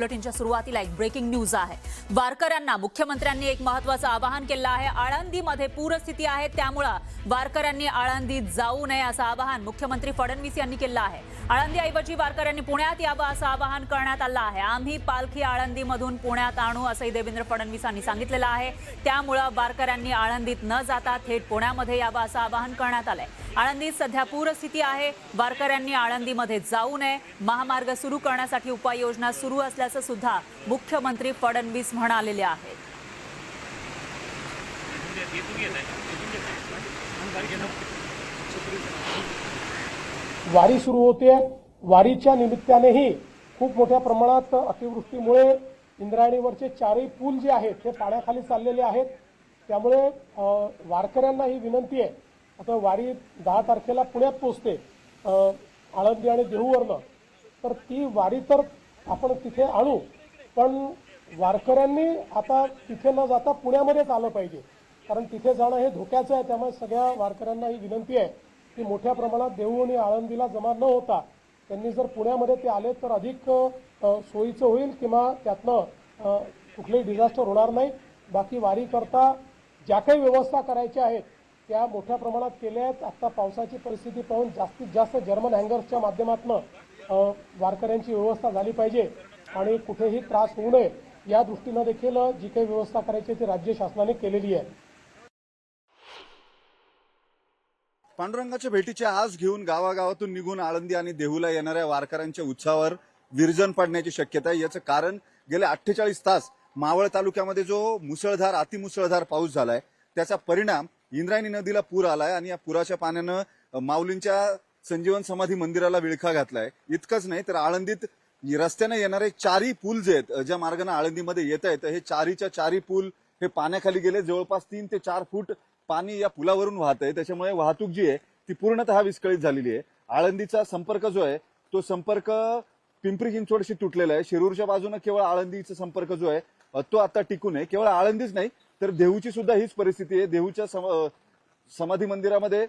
बुलेटिनच्या सुरुवातीला एक breaking news आहे। वारकऱ्यांना मुख्यमंत्र्यांनी एक महत्त्वाचं आवाहन केलं आहे। आळंदीमध्ये पूरस्थिती आहे, त्यामुळे वारकऱ्यांनी आळंदीत जाऊ नये असं आवाहन मुख्यमंत्री फडणवीस यांनी केलं आहे। आळंदीऐवजी वारकऱ्यांनी पुण्यात यावं असं आवाहन करण्यात आलं आहे। आम्ही पालखी आळंदीमधून पुण्यात आणू असंही देवेंद्र फडणवीस यांनी सांगितलेलं आहे। त्यामुळे वारकऱ्यांनी आळंदीत न जाता थेट पुण्यामध्ये यावं असं आवाहन करण्यात आलंय। आळंदीत सध्या पूरस्थिती आहे, वारकऱ्यांनी आळंदीमध्ये जाऊ नये। महामार्ग सुरू करण्यासाठी उपाययोजना सुरू असल्याचं सुद्धा मुख्यमंत्री फडणवीस म्हणालेले आहेत। वारी सुरू होते, वारीच्या निमित्तानेही खूप मोठ्या प्रमाणात अतिवृष्टीमुळे इंद्रायणीवरचे चारही पूल जे आहेत ते पाण्याखाली चाललेले आहेत। त्यामुळे वारकऱ्यांना ही विनंती आहे, आता वारी 10 तारखेला पुण्यात पोहोचते आळंदी आणि देहूवरनं, तर ती वारी तर आपण तिथे आणू, पण वारकऱ्यांनी आता तिथे न जाता पुण्यामध्येच आलं पाहिजे, कारण तिथे जाणं हे धोक्याचं आहे। त्यामुळे सगळ्या वारकऱ्यांना ही विनंती आहे की मोठ्या प्रमाणात देहू आणि आळंदीला जमा न होता त्यांनी जर पुण्यामध्ये ते आले तर अधिक सोयीचं होईल, किंवा त्यातनं कुठलेही डिझास्टर होणार नाही। बाकी वारी करता ज्या काही व्यवस्था करायच्या आहेत त्या मोठ्या प्रमाणात केल्या आहेत। आता पावसाची परिस्थिती पाहून जास्तीत जास्त जर्मन हँगर्सच्या माध्यमातून वारकऱ्यांची व्यवस्था झाली पाहिजे आणि कुठेही त्रास होऊ नये या दृष्टीने देखील जी काही व्यवस्था करायची ती राज्य शासनाने केलेली आहे। पांडुरंगाच्या भेटीचे आज घेऊन गावागावातून निघून आळंदी आणि देहूला येणाऱ्या वारकऱ्यांच्या उत्साहावर विरजण पडण्याची शक्यता आहे। याचं कारण गेले 48 तास मावळ तालुक्यामध्ये जो मुसळधार अतिमुसळधार पाऊस झालाय त्याचा परिणाम इंद्रायणी नदीला पूर आलाय आणि या पुराच्या पाण्यानं माऊलींच्या संजीवन समाधी मंदिराला विळखा घातलाय। इतकंच नाही तर आळंदीत रस्त्याने येणारे चारही पूल जे आहेत, ज्या मार्गाने आळंदीमध्ये येत आहेत, हे चारही पूल हे पाण्याखाली गेले। जवळपास 3 ते 4 फूट पाणी या पुलावरून वाहत आहे, त्याच्यामुळे वाहतूक जी आहे ती पूर्णतः विस्कळीत झालेली आहे। आळंदीचा संपर्क जो आहे तो संपर्क पिंपरी चिंचवडशी तुटलेला आहे। शिरूरच्या बाजूने केवळ आळंदीचा संपर्क जो आहे तो आता टिकून आहे। केवळ आळंदीच नाही तर देहूची सुद्धा हीच परिस्थिती आहे। देहूच्या समाधी मंदिरामध्ये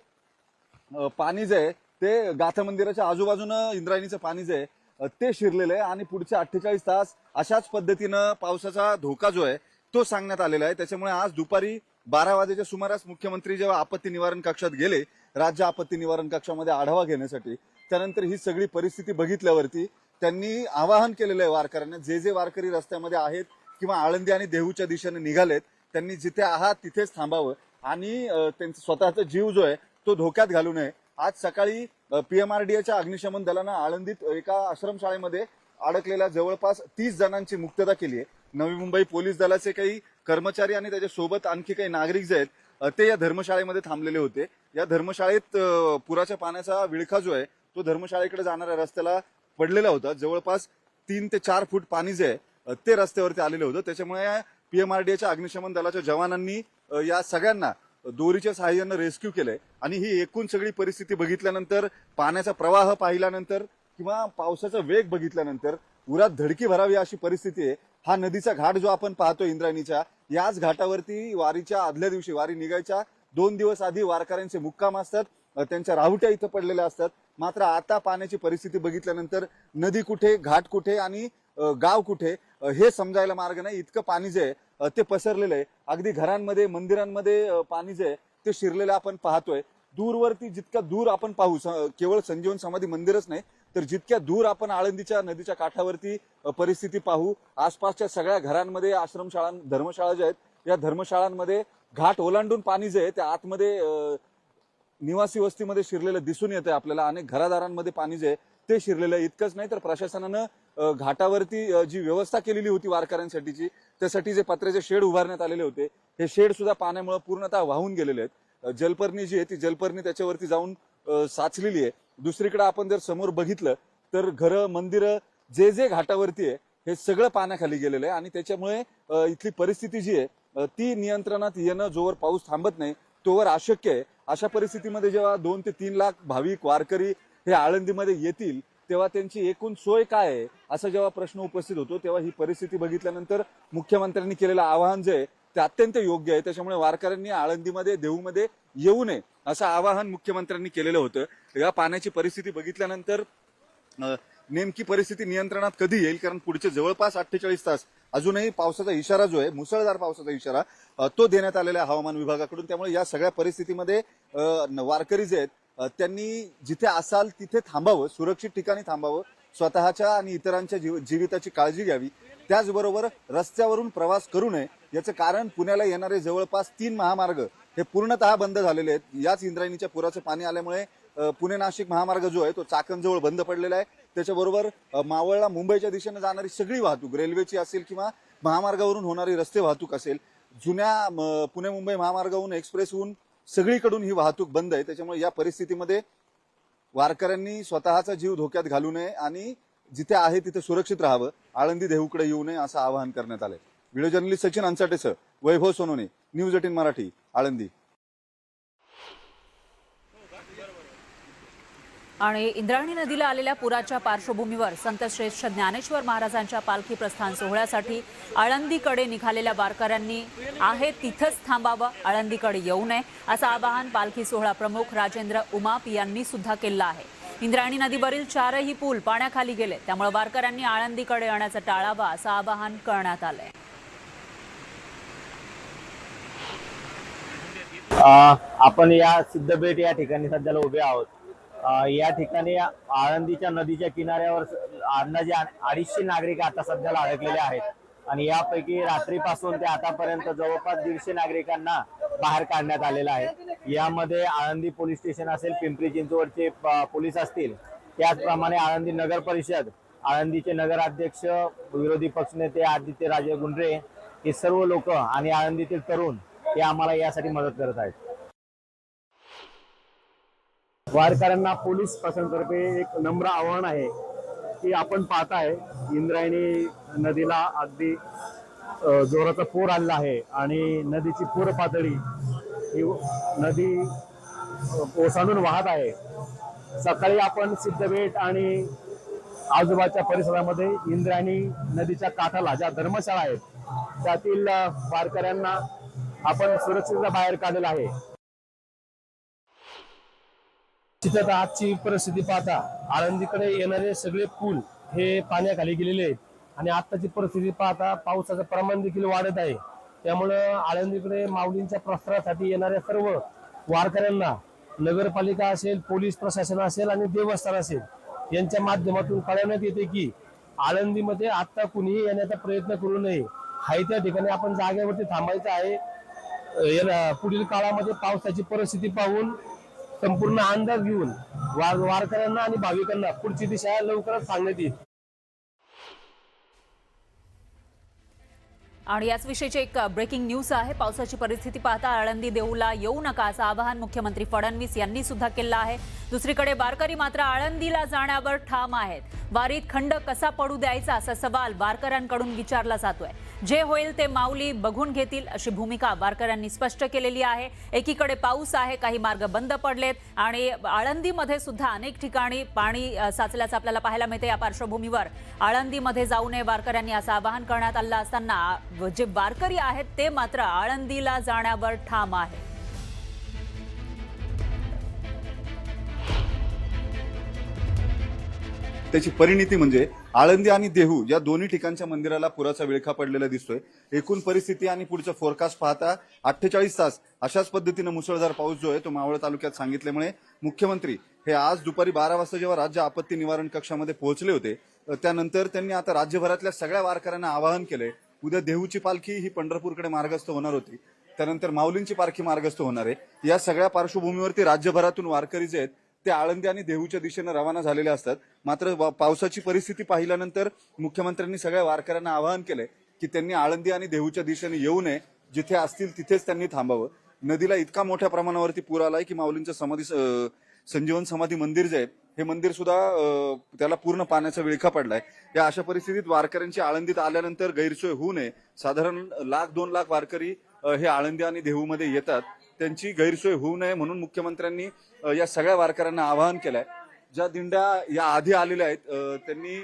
पाणी जे आहे ते गाथा मंदिराच्या आजूबाजूनं इंद्रायणीचं पाणी जे आहे ते शिरलेलं आहे आणि पुढचे 48 तास अशाच पद्धतीनं पावसाचा धोका जो आहे तो सांगण्यात आलेला आहे। त्याच्यामुळे आज दुपारी 12 वाजेच्या सुमारास मुख्यमंत्री जेव्हा आपत्ती निवारण कक्षात गेले, राज्य आपत्ती निवारण कक्षामध्ये आढावा घेण्यासाठी, त्यानंतर ही सगळी परिस्थिती बघितल्यावरती त्यांनी आवाहन केलेलं आहे वारकऱ्यांना, जे वारकरी रस्त्यामध्ये आहेत किंवा आळंदी आणि देहूच्या दिशेने निघालेत त्यांनी जिथे आहात तिथेच थांबावं आणि त्यांचा स्वतःचा जीव जो आहे तो धोक्यात घालू नये। आज सकाळी पीएमआरडीएच्या अग्निशमन दलानं आळंदीत एका आश्रमशाळेमध्ये अडकलेल्या जवळपास 30 जणांची मुक्तता केली आहे। नवी मुंबई पोलीस दलाचे काही कर्मचारी आणि त्याच्यासोबत आणखी काही नागरिक जे आहेत ते या धर्मशाळेमध्ये थांबलेले होते। या धर्मशाळेत पुराच्या पाण्याचा विळखा जो आहे तो धर्मशाळेकडे जाणाऱ्या रस्त्याला पडलेला होता। जवळपास 3 ते 4 फूट पाणी जे आहे ते रस्त्यावरती आलेलं होतं। त्याच्यामुळे पीएमआरडीएच्या अग्निशमन दलाच्या जवानांनी या सगळ्यांना दोरीच्या सहाय्याने रेस्क्यू केलंय आणि ही एकूण सगळी परिस्थिती बघितल्यानंतर, पाण्याचा प्रवाह पाहिल्यानंतर किंवा पावसाचा वेग बघितल्यानंतर उरात धडकी भरावी अशी परिस्थिती आहे। हा नदीचा घाट जो आपण पाहतो इंद्रायणीच्या, याच घाटावरती वारीच्या आदल्या दिवशी, वारी निघायच्या 2 दिवस आधी वारकऱ्यांचे मुक्काम असतात, त्यांच्या राहुट्या इथं पडलेल्या असतात। मात्र आता पाण्याची परिस्थिती बघितल्यानंतर नदी कुठे, घाट कुठे आणि गाव कुठे हे समजायला मार्ग नाही, इतकं पाणी जे आहे ते पसरलेलं आहे। अगदी घरांमध्ये, मंदिरांमध्ये पाणी जे आहे ते शिरलेलं आपण पाहतोय। दूरवरती जितका दूर आपण पाहू, केवळ संजीवन समाधी मंदिरच नाही तर जितक्या दूर आपण आळंदीच्या नदीच्या काठावरती परिस्थिती पाहू, आसपासच्या सगळ्या घरांमध्ये आश्रमशाळा, धर्मशाळा ज्या आहेत या धर्मशाळांमध्ये घाट ओलांडून पाणी जे आहे ते आतमध्ये निवासी वस्तीमध्ये शिरलेलं दिसून येतंय आपल्याला। अनेक घरादारांमध्ये पाणी जे आहे ते शिरलेलं आहे। इतकंच नाही तर प्रशासनानं घाटावरती जी व्यवस्था केलेली होती वारकऱ्यांसाठीची, त्यासाठी जे पत्र्याचे शेड उभारण्यात आलेले होते हे शेड सुद्धा पाण्यामुळे पूर्णतः वाहून गेलेले आहेत। जलपर्णी जी आहे ती जलपर्णी त्याच्यावरती जाऊन साचलेली आहे। दुसरीकडे आपण जर समोर बघितलं तर घरं, मंदिरं जे घाटावरती आहे हे सगळं पाण्याखाली गेलेलं आहे आणि त्याच्यामुळे इथली परिस्थिती जी आहे ती नियंत्रणात येणं जोवर पाऊस थांबत नाही तोवर अशक्य आहे। अशा परिस्थितीमध्ये जेव्हा 2 ते 3 लाख भाविक वारकरी हे आळंदीमध्ये येतील तेव्हा त्यांची एकूण सोय काय आहे असा जेव्हा प्रश्न उपस्थित होतो, तेव्हा ही परिस्थिती बघितल्यानंतर मुख्यमंत्र्यांनी केलेलं आवाहन जे आहे ते अत्यंत योग्य आहे। त्याच्यामुळे वारकऱ्यांनी आळंदीमध्ये, देहूमध्ये येऊ नये असं आवाहन मुख्यमंत्र्यांनी केलेलं होतं। या पाण्याची परिस्थिती बघितल्यानंतर नेमकी परिस्थिती नियंत्रणात कधी येईल, कारण पुढचे जवळपास 48 तास अजूनही पावसाचा इशारा जो आहे, मुसळधार पावसाचा इशारा तो देण्यात आलेला आहे हवामान विभागाकडून। त्यामुळे या सगळ्या परिस्थितीमध्ये वारकरी जे आहेत त्यांनी जिथे असाल तिथे थांबावं, सुरक्षित ठिकाणी थांबावं, स्वतःच्या आणि इतरांच्या जीविताची काळजी घ्यावी, त्याचबरोबर रस्त्यावरून प्रवास करू नये। याचं कारण पुण्याला येणारे जवळपास 3 महामार्ग हे पूर्णतः बंद झालेले आहेत। याच इंद्रायणीच्या पुराचं पाणी आल्यामुळे पुणे नाशिक महामार्ग जो आहे तो चाकणजवळ बंद पडलेला आहे। त्याच्याबरोबर मावळला मुंबईच्या दिशेने जाणारी सगळी वाहतूक, रेल्वेची असेल किंवा महामार्गावरून होणारी रस्ते वाहतूक असेल, जुन्या पुणे मुंबई महामार्गावरून एक्सप्रेसहून सगळीकडून ही वाहतूक बंद आहे। त्याच्यामुळे या परिस्थितीमध्ये वारकऱ्यांनी स्वतःचा जीव धोक्यात घालू नये आणि जिथे आहे तिथे सुरक्षित राहावं, आळंदी देहूकडे येऊ नये असं आवाहन करण्यात आलंय। व्हिडिओ जर्नलिस्ट सचिन अंचाटेसह वैभव सोनोने, न्यूज 18 मराठी, आळंदी। आणि इंद्रायणी नदीला आलेल्या पुराच्या पार्श्वभूमीवर संत श्रेष्ठ ज्ञानेश्वर महाराजांच्या पालखी प्रस्थान सोहळ्यासाठी आळंदीकडे निघालेल्या वारकऱ्यांनी आहे तिथंच थांबावं, आळंदीकडे येऊ नये असं आवाहन पालखी सोहळा प्रमुख राजेंद्र उमाप यांनी सुद्धा केलं आहे। इंद्रायणी नदीवरील 4ही पूल पाण्याखाली गेले, त्यामुळे वारकऱ्यांनी आळंदीकडे येण्याचं टाळावं असं आवाहन करण्यात आलंय। आपण या सिद्धबेट या ठिकाणी सध्याला उभे आहोत। या ठिकाणी आळंदीच्या नदीच्या किनाऱ्यावर अंदाजे 250 नागरिक आता सध्याला अडकलेले आहेत आणि यापैकी रात्रीपासून ते आतापर्यंत जवळपास 150 नागरिकांना बाहेर काढण्यात आलेलं आहे। यामध्ये आळंदी पोलीस स्टेशन असेल, पिंपरी चिंचवडचे पोलीस असतील, त्याचप्रमाणे आळंदी नगर परिषद, आळंदीचे नगराध्यक्ष, विरोधी पक्षनेते आदित्यराजे गुंडरे, हे सर्व लोक आणि आळंदीतील तरुण हे आम्हाला यासाठी मदत करत आहेत। वारकऱ्यांना पोलीस प्रशासनातर्फे एक नम्र आवाहन आहे की आपण पाहताय इंद्रायणी नदीला अगदी जोराचा पूर आलेला आहे आणि नदीची पूर पातळी ही नदी ओसांडून वाहत आहे। सकाळी आपण सिद्धबेट आणि आजूबाजूच्या परिसरामध्ये इंद्रायणी नदीच्या काठाला ज्या धर्मशाळा आहेत त्यातील वारकऱ्यांना आपण सुरक्षितता बाहेर काढलेला आहे। तिथं आजची परिस्थिती पाहता आळंदीकडे येणारे सगळे पूल हे पाण्याखाली गेलेले आहेत आणि आताची परिस्थिती पाहता पावसाचं प्रमाण देखील वाढत आहे। त्यामुळं आळंदीकडे माऊलींच्या प्रसारासाठी येणाऱ्या सर्व वारकऱ्यांना नगरपालिका असेल, पोलीस प्रशासन असेल आणि देवस्थान असेल यांच्या माध्यमातून कळवण्यात येते की आळंदीमध्ये आता कुणीही येण्याचा प्रयत्न करू नये। हाय त्या ठिकाणी आपण जागेवरती थांबायचं आहे। पुढील काळामध्ये पावसाची परिस्थिती पाहून संपूर्ण अंदाज घेऊन वारकऱ्यांना आणि भाविकांना पुढची दिशा लवकरच सांगण्यात येईल। आणि याच विषयीची एक ब्रेकिंग न्यूज आहे। पावसाची परिस्थिती पाहता आळंदी देऊला येऊ नका असं आवाहन मुख्यमंत्री फडणवीस यांनी सुद्धा केलं आहे। दुसरीकडे वारकरी मात्र आळंदीला जाण्यावर ठाम आहेत। वारीत खंड कसा पडू द्यायचा असा सवाल वारकऱ्यांकडून विचारला जातोय। जे होईल ते माऊली बघून घेतील अशी भूमिका वारकऱ्यांनी स्पष्ट केलेली आहे। एकीकडे पाऊस आहे, काही मार्ग बंद पडलेत आणि आळंदीमध्ये सुद्धा अनेक ठिकाणी पाणी साचल्याचं आपल्याला पाहायला मिळते। या पार्श्वभूमीवर आळंदीमध्ये जाऊ नये वारकऱ्यांनी असं आवाहन करण्यात आलं असताना जे वारकरी आहेत ते मात्र आळंदीला जाण्यावर ठाम आहेत। त्याची परिणिती म्हणजे आळंदी आणि देहू या दोन्ही ठिकाणच्या मंदिराला पुराचा विळखा पडलेला दिसतोय। एकूण परिस्थिती आणि पुढचं फोरकास्ट पाहता 48 तास अशाच पद्धतीनं मुसळधार पाऊस जो आहे तो मावळ तालुक्यात सांगितल्यामुळे मुख्यमंत्री हे आज दुपारी 12 वाजता जेव्हा राज्य आपत्ती निवारण कक्षामध्ये पोहोचले होते त्यानंतर त्यांनी आता राज्यभरातल्या सगळ्या वारकऱ्यांना आवाहन केलंय। उद्या देहूची पालखी ही पंढरपूरकडे मार्गस्थ होणार होती, त्यानंतर माऊलींची पालखी मार्गस्थ होणार आहे। या सगळ्या पार्श्वभूमीवरती राज्यभरातून वारकरी जे आहेत ते आळंदी आणि देहूच्या दिशेने रवाना झालेले असतात। मात्र पावसाची परिस्थिती पाहिल्यानंतर मुख्यमंत्र्यांनी सगळ्या वारकऱ्यांना आवाहन केलंय की त्यांनी आळंदी आणि देहूच्या दिशेने येऊ नये, जिथे असतील तिथेच त्यांनी थांबावं। नदीला इतका मोठ्या प्रमाणावरती पूर आलाय की माऊलींचं संजीवन समाधी मंदिर जे आहे हे मंदिर सुद्धा त्याला पूर्ण पाण्याचा विळखा पडलाय। या अशा परिस्थितीत वारकऱ्यांची आळंदीत आल्यानंतर गैरसोय होऊ नये। साधारण 1-2 लाख वारकरी हे आळंदी आणि देहूमध्ये येतात, त्यांची गैरसोय होऊ नये म्हणून मुख्यमंत्र्यांनी या सगळ्या वारकऱ्यांना आवाहन केलंय। ज्या दिंड्या या आधी आलेल्या आहेत त्यांनी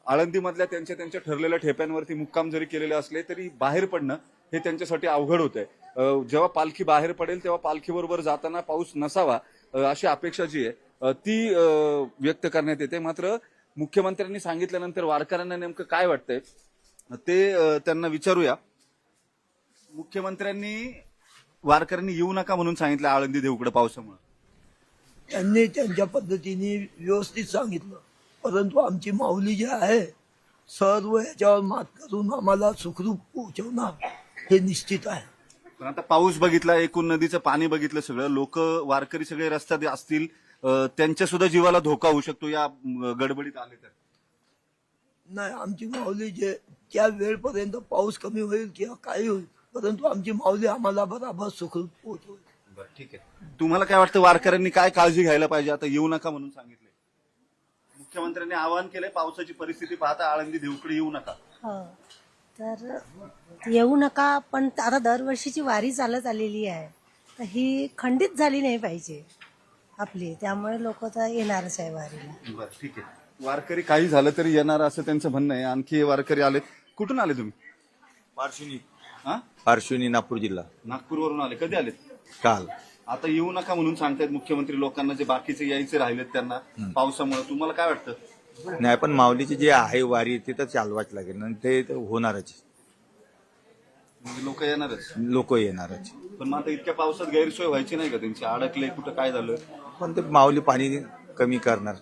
आळंदीमधल्या त्यांच्या ठरलेल्या ठेप्यांवरती मुक्काम जरी केलेले असले तरी बाहेर पडणं हे त्यांच्यासाठी अवघड होतंय। जेव्हा पालखी बाहेर पडेल तेव्हा पालखीबरोबर जाताना पाऊस नसावा अशी अपेक्षा जी आहे ती व्यक्त करण्यात येते। मात्र मुख्यमंत्र्यांनी सांगितल्यानंतर वारकऱ्यांना नेमकं काय वाटतंय ते त्यांना विचारूया. मुख्यमंत्र्यांनी वारकऱ्यांनी येऊ नका म्हणून सांगितलं आळंदी देऊकडे पावसामुळे. त्यांनी त्यांच्या पद्धतीने व्यवस्थित सांगितलं, परंतु आमची माऊली जी आहे सर्व याच्यावर मात करून आम्हाला सुखरूप पोहोचवणार हे निश्चित आहे. पण आता पाऊस बघितला, एकूण नदीचं पाणी बघितलं, सगळं लोक वारकरी सगळे रस्त्यात असतील, त्यांच्या सुद्धा जीवाला धोका होऊ शकतो या गडबडीत आले तर. नाही, आमची माऊली जे त्या वेळपर्यंत पाऊस कमी होईल किंवा काही होईल, परंतु आमची माऊली आम्हाला बराबर सुखरूप पोहोचवेल. बरं, ठीक आहे. तुम्हाला काय वाटतं वारकऱ्यांनी काय काळजी घ्यायला पाहिजे? आता येऊ नका म्हणून सांगितले, मुख्यमंत्र्यांनी आवाहन केलंय, पावसाची परिस्थिती पाहता आळंदी देऊकडे येऊ नका. हो, तर येऊ नका, पण आता दरवर्षीची वारी चालत आलेली आहे, तर ही खंडित झाली नाही पाहिजे आपली, त्यामुळे लोक तर येणारच आहे वारीला. बरं, ठीक आहे. वारकरी काही झालं तरी येणार असं त्यांचं म्हणणं आहे. आणखी वारकरी आलेत. कुठून आले तुम्ही? पार्श्वनी हा, पार्श्वनी नागपूर जिल्हा. नागपूरवरून आले. कधी आलेत? काल. आता येऊ नका म्हणून सांगतायत मुख्यमंत्री लोकांना, जे बाकीचे यायचे राहिलेत त्यांना पावसामुळे. तुम्हाला काय वाटतं? नाही, पण माऊलीची जी आहे वारी ते तर चालवाच लागेल आणि ते तर होणारच, म्हणजे लोक येणारच. लोक येणारच. पण मग आता इतक्या पावसात गैरसोय व्हायची नाही का त्यांची? अडकले कुठं, काय झालं? पण ते माऊली पाणी कमी करणार.